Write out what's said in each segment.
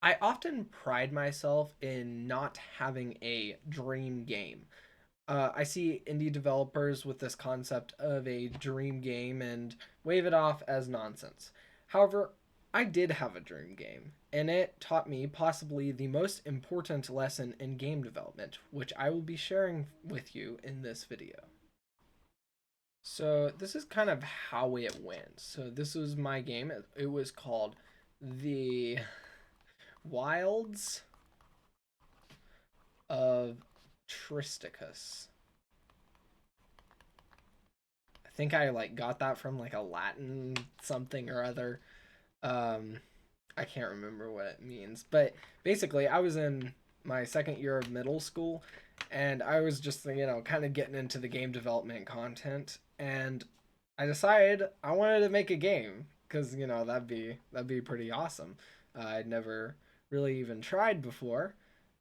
I often pride myself in not having a dream game. I see indie developers with this concept of a dream game and wave it off as nonsense. However, I did have a dream game, and it taught me possibly the most important lesson in game development, which I will be sharing with you in this video. So, this is kind of how it went. So, this was my game. It was called The Wilds of Tristicus. I think I like got that from like a Latin something or other. Um, I can't remember what it means, but basically, I was in my second year of middle school, and I was just kind of getting into the game development content, and I decided I wanted to make a game because that'd be pretty awesome. I'd never really even tried before,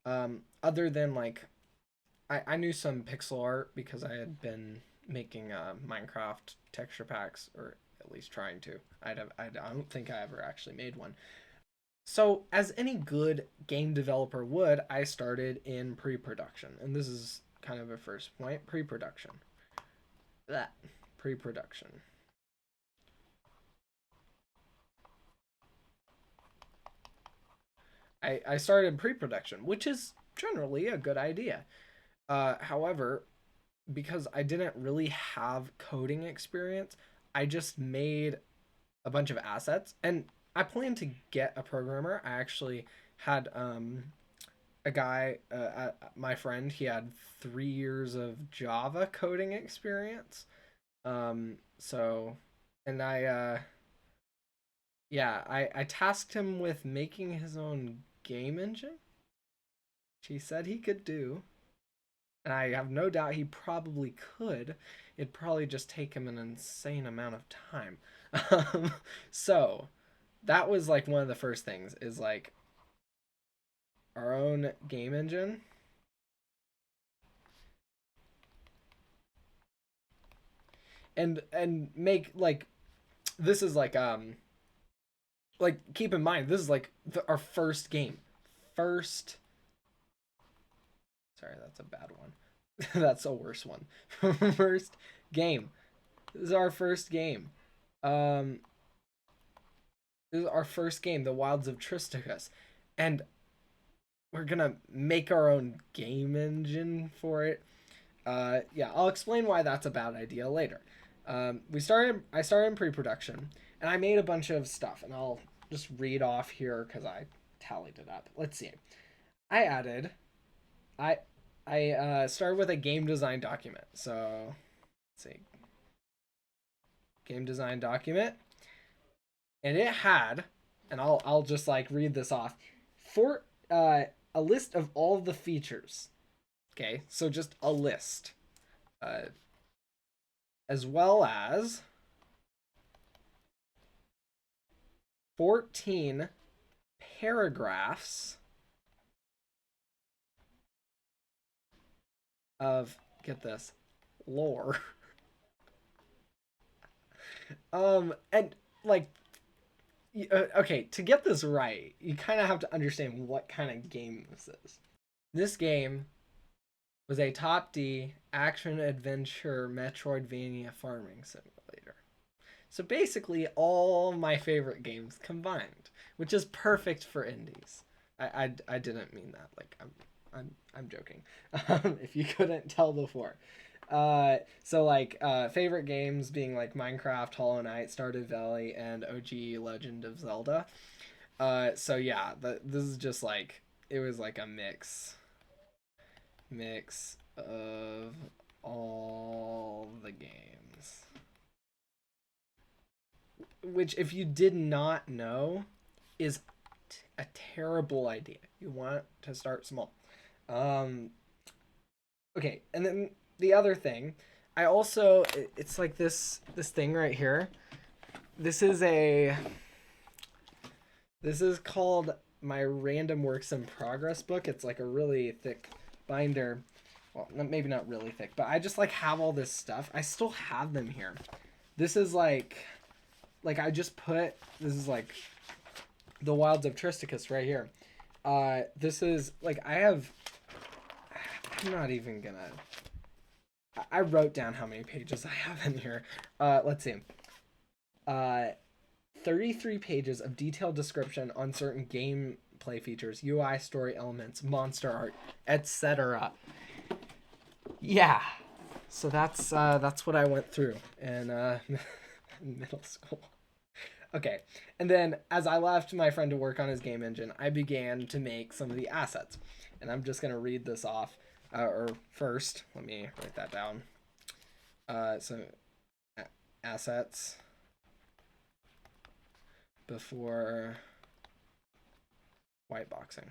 other than like I knew some pixel art because I had been making Minecraft texture packs, or at least trying to. I don't think I ever actually made one. So, as any good game developer would, I started in pre-production, and this is kind of a first point: pre-production. That pre-production. I started pre-production, which is generally a good idea. However, because I didn't really have coding experience, I just made a bunch of assets, and I planned to get a programmer. I actually had a guy, my friend. He had 3 years of Java coding experience. So, and I tasked him with making his own game engine, which he said he could do. And I have no doubt he probably could. It'd probably just take him an insane amount of time. So that was like one of the first things is like our own game engine. And make like this is like keep in mind this is like our first game. First Sorry, that's a bad one. That's a worse one. First game. This is our first game. Um, this is our first game, The Wilds of Tristicus, and we're gonna make our own game engine for it. Yeah, I'll explain why that's a bad idea later. I started in pre-production, and I made a bunch of stuff, and I'll just read off here because I tallied it up. Let's see. I added I I started with a game design document. So let's see, game design document, and it had, and I'll just like read this off, for a list of all the features. Okay, so just a list, uh, as well as 14 paragraphs of, get this, lore. And like, okay, to get this right, you kind of have to understand what kind of game this is. This game was a top D action adventure Metroidvania farming simulator. So basically, all my favorite games combined, which is perfect for indies. I didn't mean that. Like I'm joking. If you couldn't tell before. So like favorite games being like Minecraft, Hollow Knight, Stardew Valley, and OG Legend of Zelda. So yeah, this is just like it was like a mix of all the games. Which, if you did not know, is a terrible idea. You want to start small. Um, okay, and then the other thing, I also it's like this thing right here. This is a this is called my random works in progress book. It's like a really thick binder. Well, maybe not really thick, but I just like have all this stuff. I still have them here. This is like I just put this is like The Wilds of Tristicus right here. This is like I'm not even gonna. I wrote down how many pages I have in here. Let's see. Uh, 33 pages of detailed description on certain gameplay features, UI, story elements, monster art, etc. Yeah. So that's what I went through in middle school. Okay. And then as I left my friend to work on his game engine, I began to make some of the assets. And I'm just going to read this off. Or first, let me write that down. So assets before whiteboxing.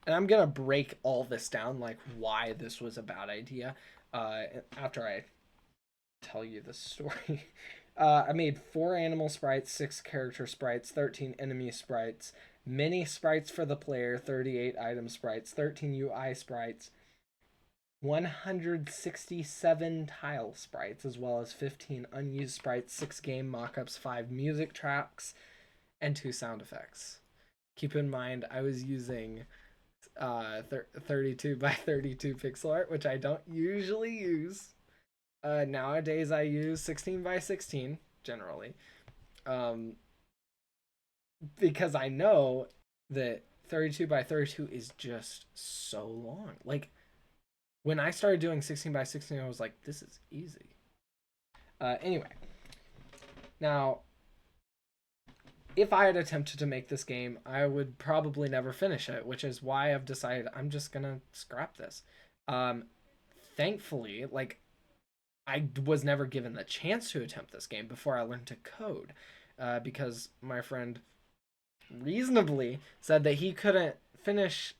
And I'm going to break all this down, like why this was a bad idea, after I tell you the story. I made 4 animal sprites, 6 character sprites, 13 enemy sprites, mini sprites for the player, 38 item sprites, 13 UI sprites, 167 tile sprites, as well as 15 unused sprites, 6 game mockups, 5 music tracks, and 2 sound effects. Keep in mind, I was using 32 by 32 pixel art, which I don't usually use. Nowadays, I use 16 by 16 generally, because I know that 32 by 32 is just so long. Like, when I started doing 16 by 16, I was like, this is easy. Anyway, now, if I had attempted to make this game, I would probably never finish it, which is why I've decided I'm just gonna scrap this. Thankfully, like, I was never given the chance to attempt this game before I learned to code, because my friend reasonably said that he couldn't finish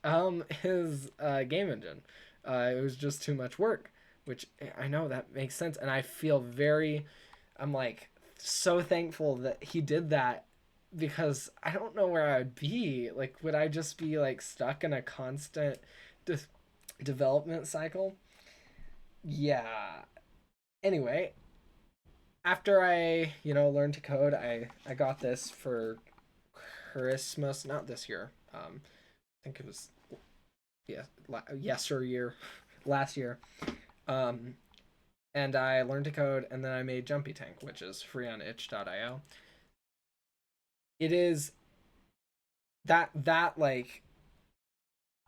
his game engine. It was just too much work, which I know that makes sense, and I feel I'm like so thankful that he did that, because I don't know where I would be. Like, would I just be like stuck in a constant development cycle? Yeah. Anyway, after I, learned to code, I got this for Christmas, not this year. I think it was year, last year. And I learned to code, and then I made Jumpy Tank, which is free on itch.io. It is that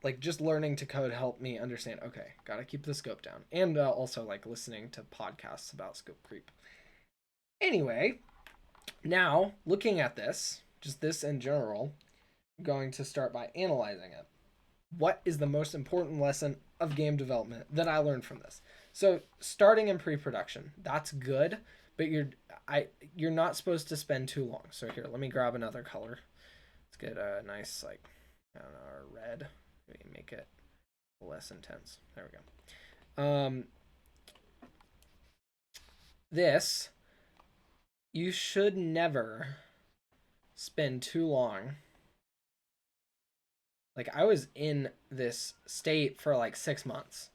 like just learning to code helped me understand, okay, gotta keep the scope down, and also like listening to podcasts about scope creep. Anyway, now looking at this, just this in general, I'm going to start by analyzing it. What is the most important lesson of game development that I learned from this? So starting in pre-production, that's good, but you're not supposed to spend too long. So here, let me grab another color. Let's get a nice, like, I don't know, a red. Maybe make it less intense. There we go. This, you should never spend too long. Like, I was in this state for like 6 months,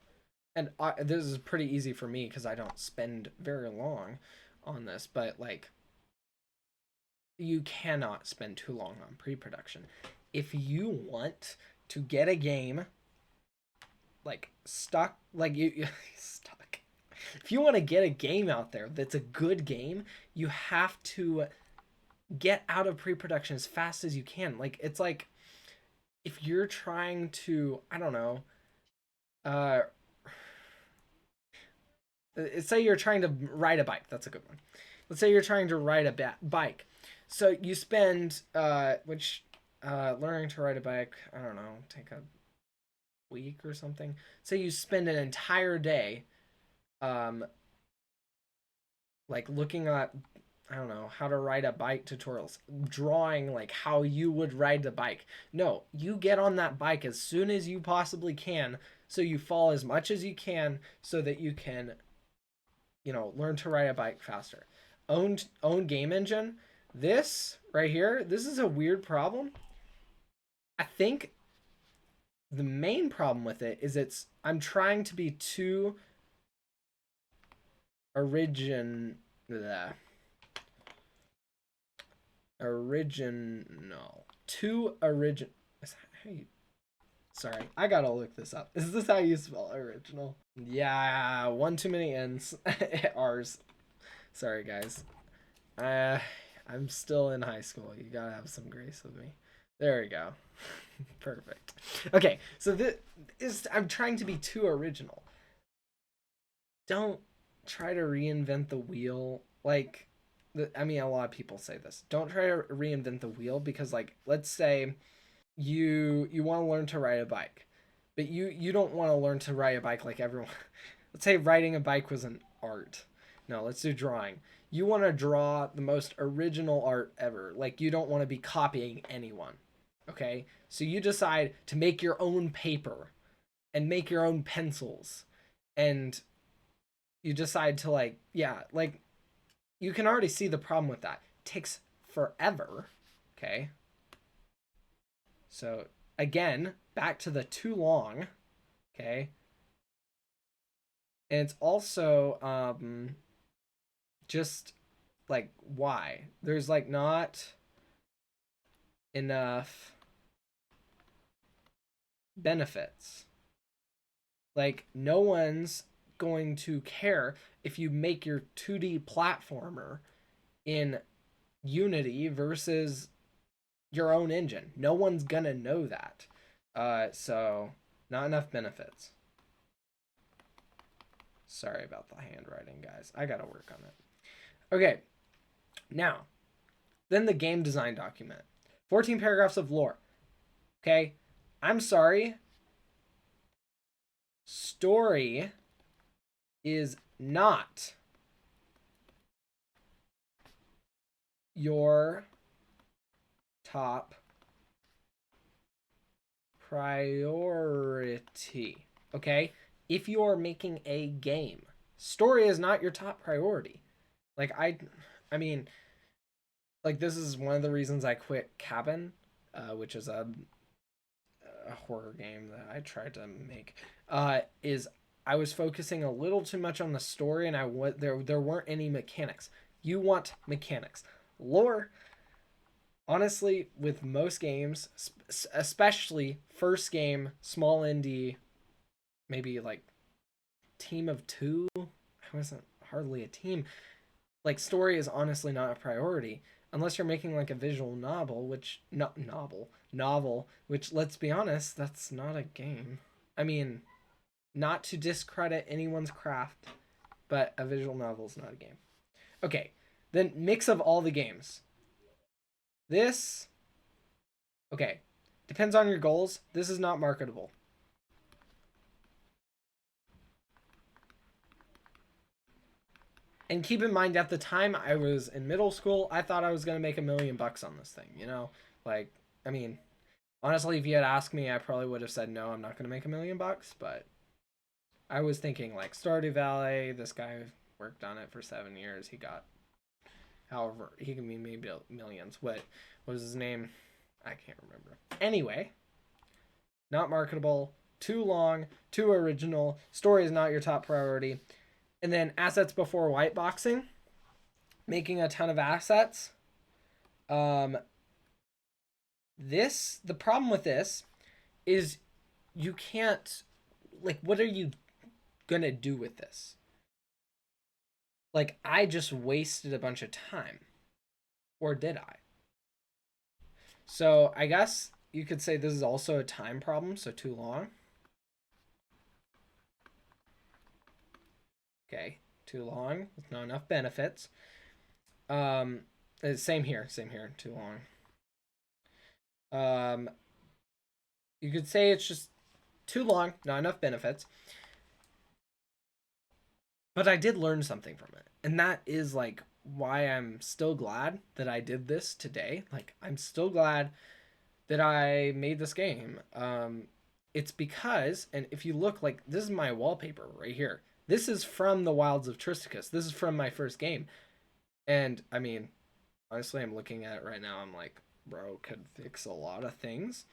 and this is pretty easy for me because I don't spend very long on this, but like, you cannot spend too long on pre-production. If you want to get a game like stuck, like you stuck. If you want to get a game out there that's a good game, you have to get out of pre-production as fast as you can. Like, it's like if you're trying to, I don't know, say you're trying to ride a bike. That's a good one. Let's say you're trying to ride a bike. So you spend learning to ride a bike, I don't know, take a week or something. Say you spend an entire day like looking at, I don't know, how to ride a bike tutorials, drawing like how you would ride the bike. No, you get on that bike as soon as you possibly can, so you fall as much as you can so that you can, learn to ride a bike faster. Own game engine. This right here, this is a weird problem. I think the main problem with it is I'm trying to be too original. Too original. Sorry, I gotta look this up. Is this how you spell original? Yeah, one too many N's. R's. Sorry, guys. I'm still in high school. You gotta have some grace with me. There we go. Perfect. Okay, so this is, I'm trying to be too original. Don't try to reinvent the wheel. Like, I mean, a lot of people say this. Don't try to reinvent the wheel because, like, let's say you want to learn to ride a bike, but you don't want to learn to ride a bike like everyone. Let's say riding a bike was an art. No, let's do drawing. You want to draw the most original art ever. Like, you don't want to be copying anyone. Okay? So you decide to make your own paper and make your own pencils. And you decide to, like, yeah, like, you can already see the problem with that. It takes forever. Okay? So, again, back to the too long. Okay? And it's also just like, why there's like not enough benefits. Like, no one's going to care if you make your 2D platformer in Unity versus your own engine. No one's gonna know that. So not enough benefits. Sorry about the handwriting, guys. I gotta work on it. Okay, now, then the game design document. 14 paragraphs of lore. Okay, I'm sorry. Story is not your top priority. Okay, if you're making a game, story is not your top priority. Like, I mean, like, this is one of the reasons I quit Cabin, which is a horror game that I tried to make. Is I was focusing a little too much on the story, and there weren't any mechanics. You want mechanics. Lore, honestly, with most games, especially first game, small indie, maybe like team of two. I wasn't hardly a team. Like, story is honestly not a priority unless you're making like a visual novel, which not novel, which, let's be honest, that's not a game. I mean, not to discredit anyone's craft, but a visual novel is not a game. Okay, then mix of all the games. This, okay, depends on your goals. This is not marketable. And keep in mind, at the time I was in middle school, I thought I was going to make $1 million on this thing, you know? Like, I mean, honestly, if you had asked me, I probably would have said no, I'm not going to make $1 million, but I was thinking like Stardew Valley, this guy worked on it for 7 years. He got, however, he can be maybe millions. What was his name? I can't remember. Anyway, not marketable, too long, too original, story is not your top priority. And then assets before whiteboxing, making a ton of assets. The problem with this is you can't, like, what are you gonna do with this? Like, I just wasted a bunch of time. Or did I? So I guess you could say this is also a time problem, so too long. Okay, too long with not enough benefits. Same here, too long. You could say it's just too long, not enough benefits. But I did learn something from it. And that is like why I'm still glad that I did this today. Like, I'm still glad that I made this game. It's because, and if you look, like, this is my wallpaper right here. This is from the Wilds of Tristicus. This is from my first game. And I mean, honestly, I'm looking at it right now. I'm like, bro, could fix a lot of things.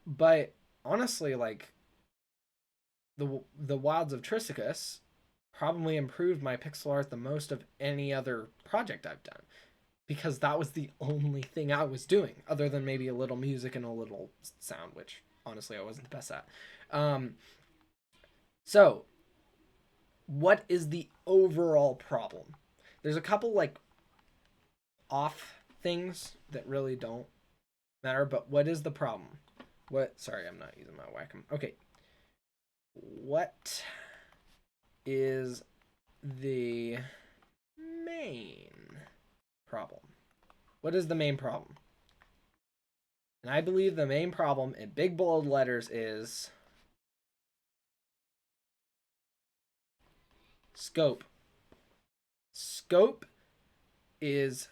But honestly, like, the Wilds of Tristicus probably improved my pixel art the most of any other project I've done. because that was the only thing I was doing, other than maybe a little music and a little sound, which honestly I wasn't the best at. So, what is the overall problem? There's a couple like off things that really don't matter, but what is the problem? What? Sorry, I'm not using my Wacom. Okay. What is the main problem? What is the main problem? And I believe the main problem in big bold letters is scope. Scope is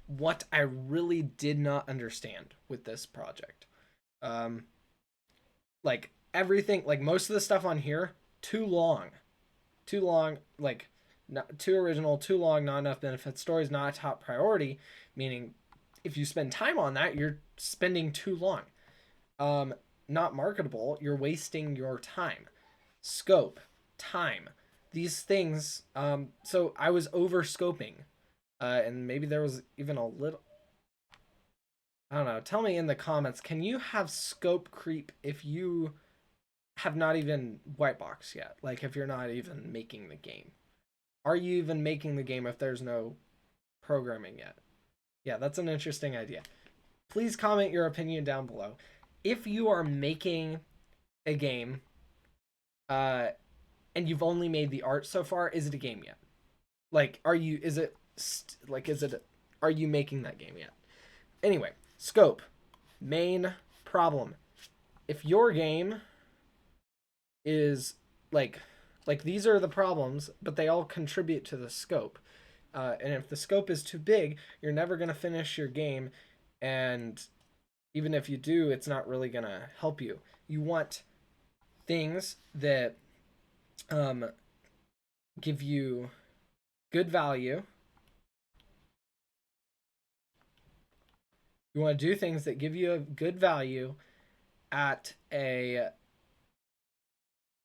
what I really did not understand with this project. Like everything, like most of the stuff on here, too long, like not too original, too long, not enough benefit. Stories not a top priority, meaning if you spend time on that, you're spending too long. Not marketable, you're wasting your time. Scope, time, these things. So I was over scoping, and maybe there was even a little. I don't know. Tell me in the comments. Can you have scope creep if you have not even white box yet? Like if you're not even making the game, are you even making the game if there's no programming yet? Yeah, that's an interesting idea. Please comment your opinion down below. If you are making a game, and you've only made the art so far, is it a game yet? Like, are you? Is it like? Is it? Are you making that game yet? Anyway, scope, main problem. If your game is like these are the problems, but they all contribute to the scope. And if the scope is too big, you're never gonna finish your game, and even if you do, it's not really gonna help you. You want things that give you good value. You want to do things that give you a good value at a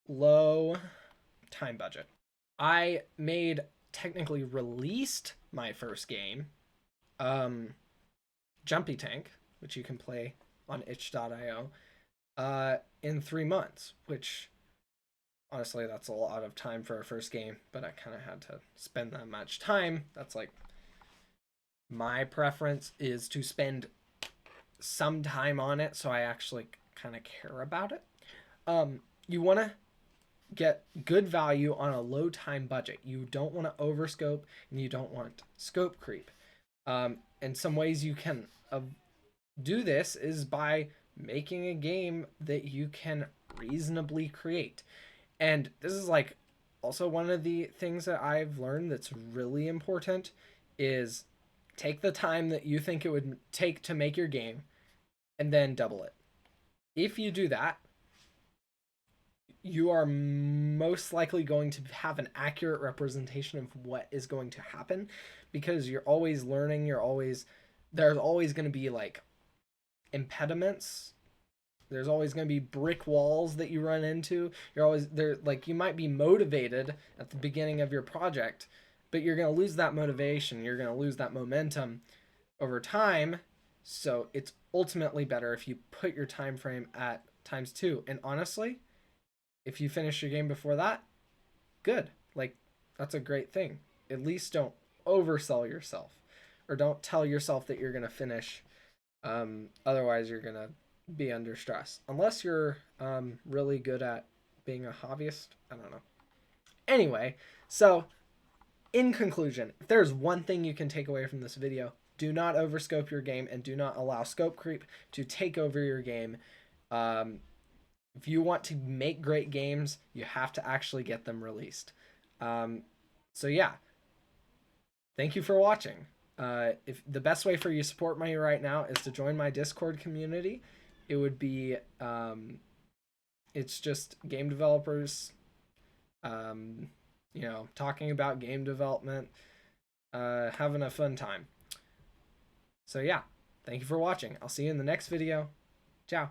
low time budget. I technically released my first game, Jumpy Tank, which you can play on itch.io, in 3 months, which honestly, that's a lot of time for a first game, but I kind of had to spend that much time. That's like my preference is to spend some time on it so I actually kind of care about it. You want to get good value on a low time budget. You don't want to overscope and you don't want scope creep. And some ways you can do this is by making a game that you can reasonably create. And this is like also one of the things that I've learned that's really important is take the time that you think it would take to make your game and then double it. If you do that, you are most likely going to have an accurate representation of what is going to happen, because you're always learning, there's always going to be like impediments. There's always going to be brick walls that you run into. You're always there, like you might be motivated at the beginning of your project, but you're going to lose that motivation. You're going to lose that momentum over time. So it's ultimately better if you put your time frame at ×2. And honestly, if you finish your game before that, good. Like, that's a great thing. At least don't oversell yourself, or don't tell yourself that you're going to finish. Otherwise, you're going to be under stress. Unless you're really good at being a hobbyist. I don't know. Anyway, so in conclusion, if there's one thing you can take away from this video, do not overscope your game and do not allow scope creep to take over your game. If you want to make great games, you have to actually get them released. So yeah, thank you for watching. If the best way for you to support me right now is to join my Discord community. It would be, it's just game developers, you know, talking about game development, having a fun time. So yeah, thank you for watching. I'll see you in the next video. Ciao.